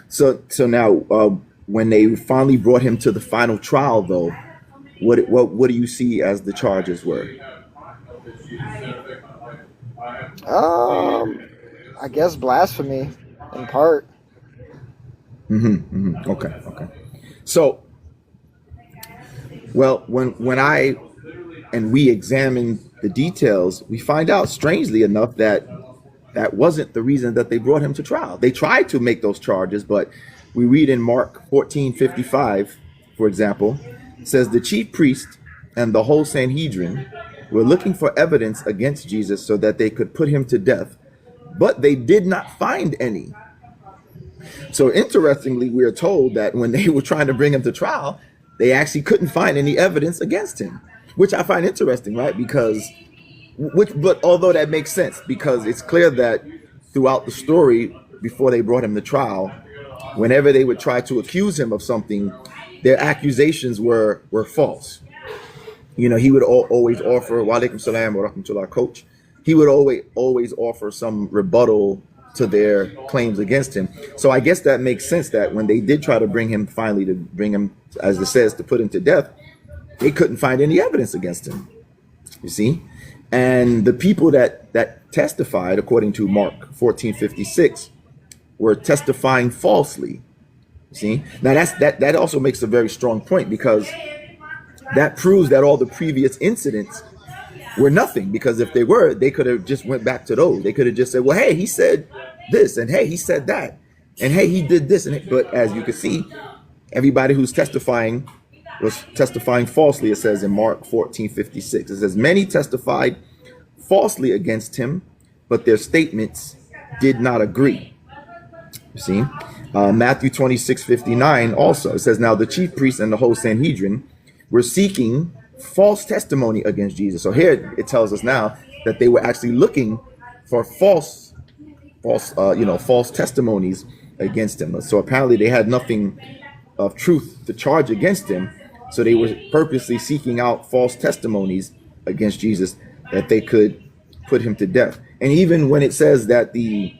So now, when they finally brought him to the final trial, though, what do you see as the charges were? I guess blasphemy, in part. Okay. So, well, when I and we examine the details, we find out, strangely enough, that that wasn't the reason that they brought him to trial. They tried to make those charges, but we read in Mark 14:55, for example, it says the chief priest and the whole Sanhedrin were looking for evidence against Jesus so that they could put him to death, but they did not find any. So interestingly, we are told that when they were trying to bring him to trial, they actually couldn't find any evidence against him, which I find interesting, right? But although that makes sense, because it's clear that throughout the story, before they brought him to trial, whenever they would try to accuse him of something, their accusations were false. He would always offer, wa alaikum salam wa rahmatullah, coach. He would always offer some rebuttal to their claims against him. So I guess that makes sense that when they did try to bring him, as it says, to put him to death, they couldn't find any evidence against him. You see? And the people that testified, according to Mark 14:56, were testifying falsely. You see? Now that also makes a very strong point, because that proves that all the previous incidents were nothing, because if they were, they could have just went back to those. They could have just said, well, hey, he said this, and hey, he said that, and hey, he did this. But as you can see, everybody who's testifying was testifying falsely. It says in Mark 14:56, it says many testified falsely against him, but their statements did not agree. You see, Matthew 26:59 also, it says, now the chief priests and the whole Sanhedrin were seeking false testimony against Jesus. So here it tells us now that they were actually looking for false testimonies against him. So apparently they had nothing of truth to charge against him. So they were purposely seeking out false testimonies against Jesus that they could put him to death. And even when it says that the